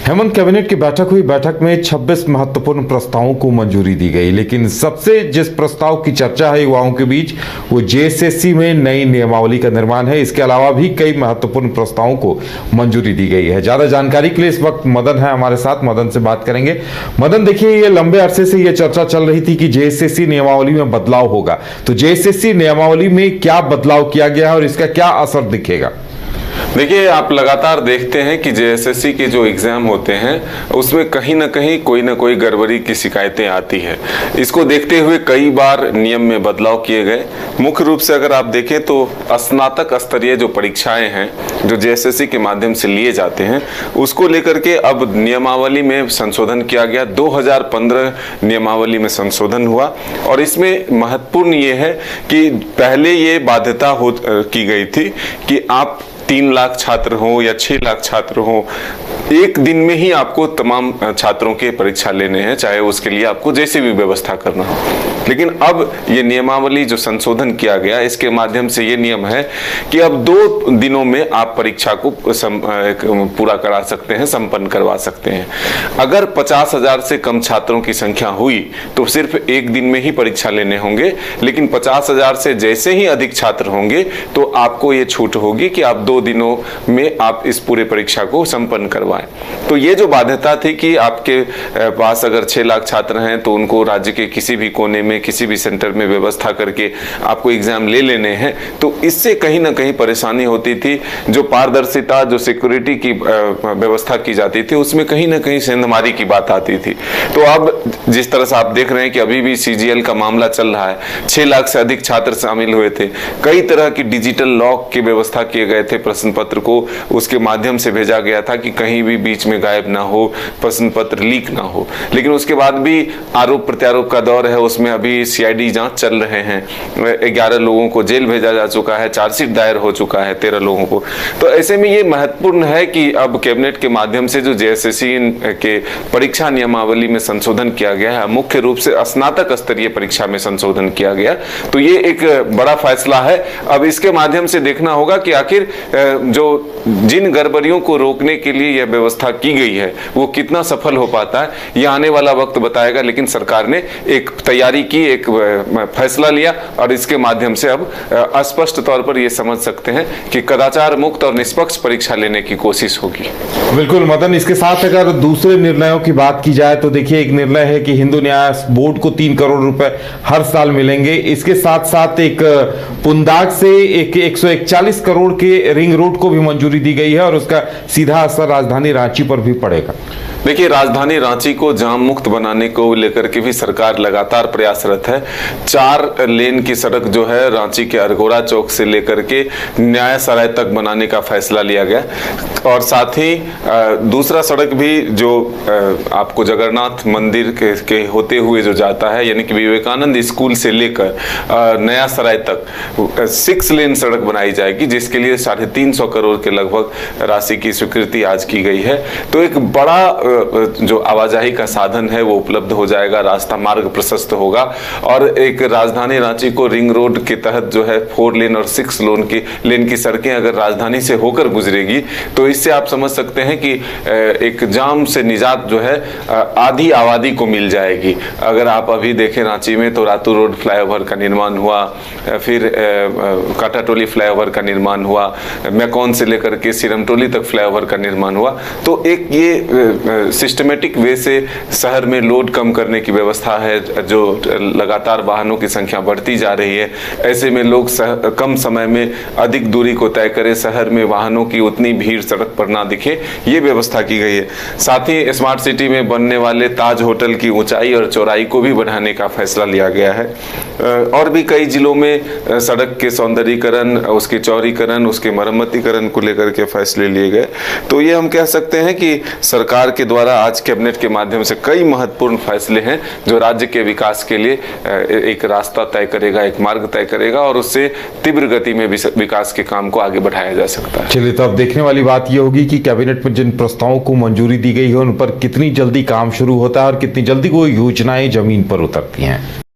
Hemant cabinet की बैठक हुई। बैठक में 26 महत्वपूर्ण प्रस्तावों को मंजूरी दी गई, लेकिन सबसे जिस प्रस्ताव की चर्चा है युवाओं के बीच वो जेएसएससी में नई नियमावली का निर्माण है। इसके अलावा भी कई महत्वपूर्ण प्रस्तावों को मंजूरी दी गई है। ज्यादा जानकारी के लिए इस वक्त मदन है हमारे साथ, मदन से बात करेंगे। मदन, देखिए, ये लंबे अरसे से ये चर्चा चल रही थी कि जेएसएससी नियमावली में बदलाव होगा, तो जेएसएससी नियमावली में क्या बदलाव किया गया है और इसका क्या असर दिखेगा? देखिए, आप लगातार देखते हैं कि जेएसएससी के जो एग्जाम होते हैं उसमें कहीं ना कहीं कोई ना कोई गड़बड़ी की शिकायतें आती है। इसको देखते हुए कई बार नियम में बदलाव किए गए। मुख्य रूप से अगर आप देखें तो स्नातक स्तरीय जो परीक्षाएं हैं जो जेएसएससी के माध्यम से लिए जाते हैं उसको लेकर के अब नियमावली में संशोधन किया गया। 2015 नियमावली में संशोधन हुआ और इसमें महत्वपूर्ण ये है कि पहले ये बाध्यता की गई थी कि आप 3 लाख छात्र हो या 6 लाख छात्र हो, एक दिन में ही आपको तमाम छात्रों के परीक्षा लेने हैं, चाहे उसके लिए आपको जैसी भी व्यवस्था करना हो। लेकिन अब ये नियमावली जो संशोधन किया गया, इसके माध्यम से ये नियम है कि अब 2 दिनों में आप परीक्षा को पूरा करा सकते हैं, संपन्न करवा सकते हैं। अगर 50,000 से कम छात्रों की संख्या हुई तो सिर्फ एक दिन में ही परीक्षा लेने होंगे, लेकिन 50,000 से जैसे ही अधिक छात्र होंगे तो आपको ये छूट होगी कि आप 2 दिनों में आप इस पूरे परीक्षा को संपन्न करवाएं। तो ये जो बाध्यता थी कि आपके पास अगर 6 लाख छात्र हैं तो उनको राज्य के किसी भी कोने में किसी भी सेंटर में व्यवस्था करके आपको एग्जाम ले लेने हैं, तो इससे कहीं ना कहीं परेशानी होती थी। जो पारदर्शिता, जो सिक्योरिटी की व्यवस्था की जाती थी उसमें कहीं ना कहीं सेंधमारी की बात आती थी। तो अब जिस तरह से आप देख रहे हैं कि अभी भी सीजीएल का मामला चल रहा है, 6 लाख से अधिक छात्र शामिल हुए थे। कई तरह की डिजिटल लॉक की व्यवस्था किए गए थे, प्रश्न पत्र को उसके माध्यम से भेजा गया था कि कहीं भी बीच में गायब ना हो, प्रश्न पत्र लीक ना हो। लेकिन उसके बाद भी आरोप प्रत्यारोप का दौर है, उसमें अभी सीआईडी जांच चल रहे हैं। 11 लोगों को जेल भेजा जा चुका है, चार्जशीट दायर हो चुका है 13 लोगों को। तो ऐसे में ये महत्वपूर्ण है कि अब कैबिनेट के माध्यम से जो जेएसएससी के परीक्षा नियमावली में संशोधन किया गया है, मुख्य रूप से स्नातक स्तरीय परीक्षा में संशोधन किया गया, तो ये एक बड़ा फैसला है। अब इसके माध्यम से देखना होगा कि आखिर जो जिन गड़बड़ियों को रोकने के लिए यह व्यवस्था की गई है वो कितना सफल हो पाता है, यह आने वाला वक्त बताएगा। लेकिन सरकार ने एक तैयारी की, एक फैसला लिया और इसके माध्यम से अब स्पष्ट तौर पर यह समझ सकते हैं कि कदाचार मुक्त और निष्पक्ष परीक्षा लेने की कोशिश होगी। बिल्कुल मदन, इसके साथ अगर दूसरे निर्णयों की बात की जाए तो देखिए, एक निर्णय है कि हिंदू न्याय बोर्ड को 3 करोड़ रुपए हर साल मिलेंगे। इसके साथ साथ एक पुंदाग से एक 141 करोड़ के रिंग रोड को भी मंजूरी दी गई है और उसका सीधा असर राजधानी रांची पर भी पड़ेगा। देखिए, राजधानी रांची को जाम मुक्त बनाने को लेकर के भी सरकार लगातार प्रयासरत है। 4 लेन की सड़क जो है रांची के अरगोड़ा चौक से लेकर के न्याय सराय तक बनाने का फैसला लिया गया और साथ ही दूसरा सड़क भी जो आपको जगन्नाथ मंदिर के होते हुए जो जाता है, यानी कि विवेकानंद स्कूल से लेकर नया सराय तक 6 लेन सड़क बनाई जाएगी, जिसके लिए 350 करोड़ के लगभग राशि की स्वीकृति आज की गई है। तो एक बड़ा जो आवाजाही का साधन है वो उपलब्ध हो जाएगा, रास्ता मार्ग प्रशस्त होगा और एक राजधानी रांची को रिंग रोड के तहत जो है 4 लेन और 6 लेन की सड़कें अगर राजधानी से होकर गुजरेगी तो इससे आप समझ सकते हैं कि एक जाम से निजात जो है आधी आबादी को मिल जाएगी। अगर आप अभी देखें रांची में तो रातू रोड फ्लाईओवर का निर्माण हुआ, फिर काटाटोली फ्लाईओवर का निर्माण हुआ, मैकॉन से लेकर के सिरमटोली तक फ्लाईओवर का निर्माण हुआ। तो एक ये सिस्टमेटिक वे से शहर में लोड कम करने की व्यवस्था है। जो लगातार वाहनों की संख्या बढ़ती जा रही है, ऐसे में लोग कम समय में अधिक दूरी को तय करें, शहर में वाहनों की उतनी भीड़ सड़क पर ना दिखे, ये व्यवस्था की गई है। साथ ही स्मार्ट सिटी में बनने वाले ताज होटल की ऊंचाई और चौड़ाई को भी बढ़ाने का फैसला लिया गया है। और भी कई जिलों में सड़क के सौंदर्यीकरण, उसके चौड़ीकरण, उसके मरम्मतीकरण को लेकर के फैसले लिए गए। तो ये हम कह सकते हैं कि सरकार के द्वारा आज कैबिनेट के माध्यम से कई महत्वपूर्ण फैसले हैं जो राज्य के विकास के लिए एक रास्ता तय करेगा, एक मार्ग तय करेगा और उससे तीव्र गति में विकास के काम को आगे बढ़ाया जा सकता है। चलिए, तो अब देखने वाली बात यह होगी कि कैबिनेट में जिन प्रस्तावों को मंजूरी दी गई है उन पर कितनी जल्दी काम शुरू होता है और कितनी जल्दी वो योजनाएं जमीन पर उतरती हैं।